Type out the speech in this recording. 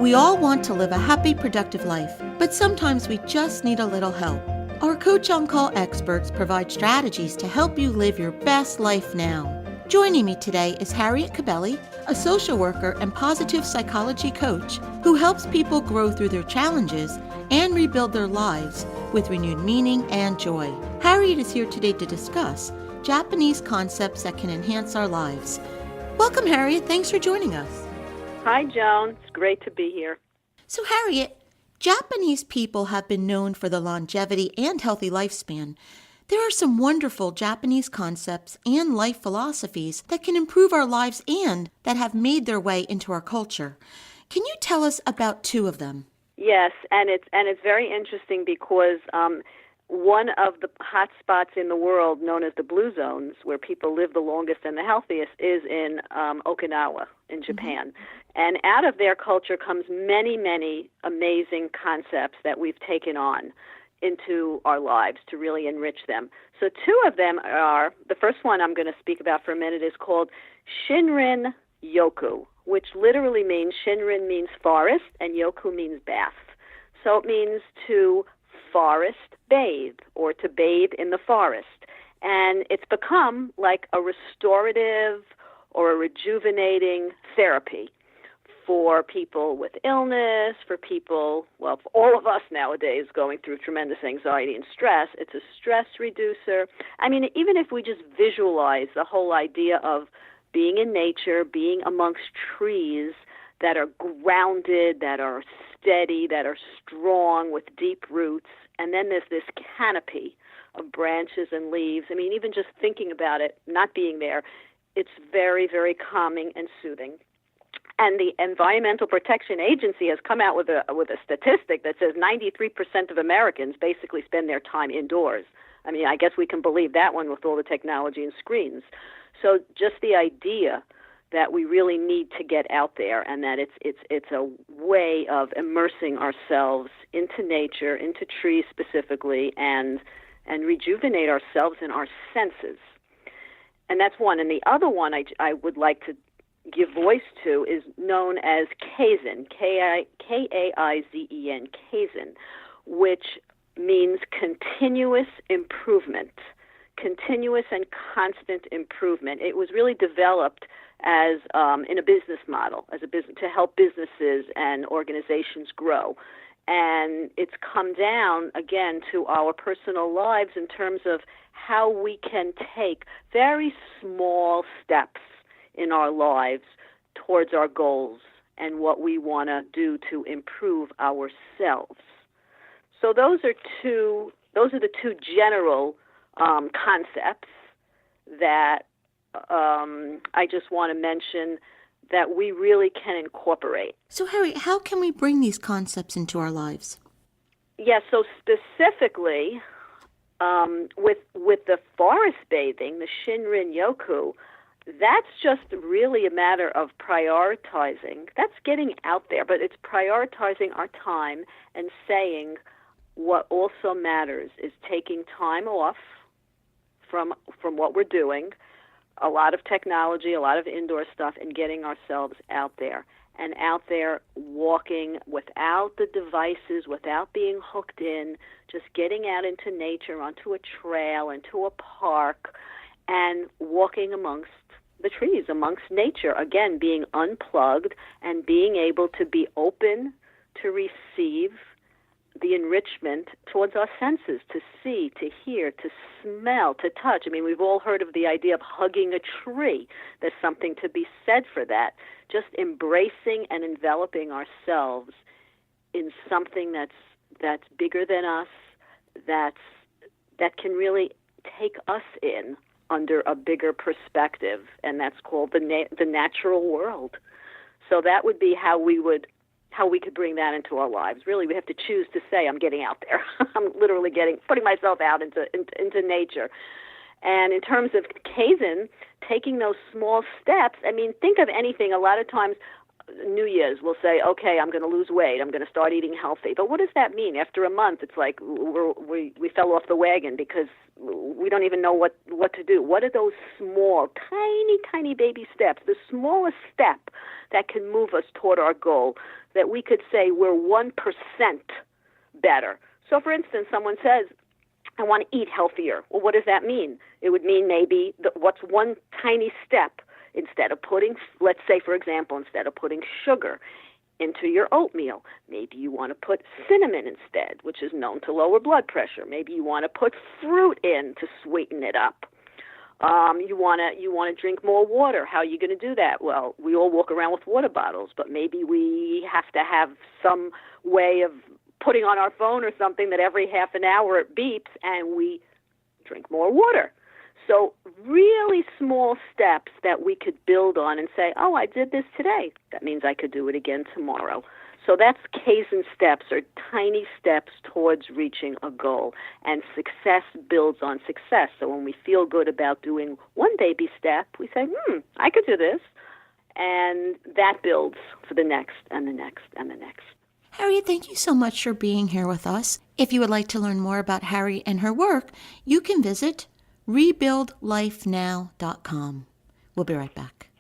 We all want to live a happy, productive life, but sometimes we just need a little help. Our Coach on Call experts provide strategies to help you live your best life now. Joining me today is Harriet Cabelli, a social worker and positive psychology coach who helps people grow through their challenges and rebuild their lives with renewed meaning and joy. Harriet is here today to discuss Japanese concepts that can enhance our lives. Welcome, Harriet. Thanks for joining us. Hi, Joan. It's great to be here. So, Harriet, Japanese people have been known for the longevity and healthy lifespan. There are some wonderful Japanese concepts and life philosophies that can improve our lives and that have made their way into our culture. Can you tell us about two of them? Yes, and it's very interesting because one of the hot spots in the world, known as the blue zones, where people live the longest and the healthiest, is in Okinawa in Japan. And out of their culture comes many, many amazing concepts that we've taken on into our lives to really enrich them. So two of them are, the first one I'm going to speak about for a minute is called Shinrin-yoku, which literally means, Shinrin means forest and yoku means bath. So it means to forest bathe or to bathe in the forest. And it's become like a restorative or a rejuvenating therapy for people with illness, for people, well, for all of us nowadays going through tremendous anxiety and stress. It's a stress reducer. I mean, even if we just visualize the whole idea of being in nature, being amongst trees that are grounded, that are steady, that are strong with deep roots, and then there's this canopy of branches and leaves. I mean, even just thinking about it, not being there, it's very, very calming and soothing. And the Environmental Protection Agency has come out with a statistic that says 93% of Americans basically spend their time indoors. I mean, I guess we can believe that one with all the technology and screens. So just the idea that we really need to get out there, and that it's a way of immersing ourselves into nature, into trees specifically, and rejuvenate ourselves and our senses. And that's one. And the other one I would like to give voice to is known as Kaizen, K-A-I-Z-E-N, Kaizen, which means continuous improvement, continuous and constant improvement. It was really developed as in a business model, as a business to help businesses and organizations grow. And it's come down, again, to our personal lives in terms of how we can take very small steps in our lives towards our goals and what we want to do to improve ourselves. So those are the two general concepts that I just want to mention that we really can incorporate. So, Harriet, how can we bring these concepts into our lives? Yes, so specifically with the forest bathing, the Shinrin-yoku, that's just really a matter of prioritizing. That's getting out there, but it's prioritizing our time and saying what also matters is taking time off from what we're doing, a lot of technology, a lot of indoor stuff, and getting ourselves out there. And out there walking without the devices, without being hooked in, just getting out into nature, onto a trail, into a park, and walking amongst the trees, amongst nature. Again, being unplugged and being able to be open to receive the enrichment towards our senses, to see, to hear, to smell, to touch. I mean, we've all heard of the idea of hugging a tree. There's something to be said for that. Just embracing and enveloping ourselves in something that's bigger than us, that can really take us in under a bigger perspective, and that's called the natural world. So that would be how we could bring that into our lives. Really, we have to choose to say, I'm getting out there. I'm literally putting myself out into nature. And in terms of Kaizen, taking those small steps, I mean, think of anything. A lot of times New Year's, we'll say, okay, I'm going to lose weight. I'm going to start eating healthy. But what does that mean? After a month, it's like we fell off the wagon because we don't even know what to do. What are those small, tiny, tiny baby steps, the smallest step that can move us toward our goal, that we could say we're 1% better? So, for instance, someone says, I want to eat healthier. Well, what does that mean? It would mean maybe what's one tiny step. Instead of putting, let's say, for example, instead of putting sugar into your oatmeal, maybe you want to put cinnamon instead, which is known to lower blood pressure. Maybe you want to put fruit in to sweeten it up. You want to drink more water. How are you going to do that? Well, we all walk around with water bottles, but maybe we have to have some way of putting on our phone or something that every half an hour it beeps and we drink more water. So really small steps that we could build on and say, oh, I did this today. That means I could do it again tomorrow. So that's Kaizen steps, or tiny steps towards reaching a goal. And success builds on success. So when we feel good about doing one baby step, we say, I could do this. And that builds for the next and the next and the next. Harriet, thank you so much for being here with us. If you would like to learn more about Harriet and her work, you can visit rebuildlifenow.com. We'll be right back.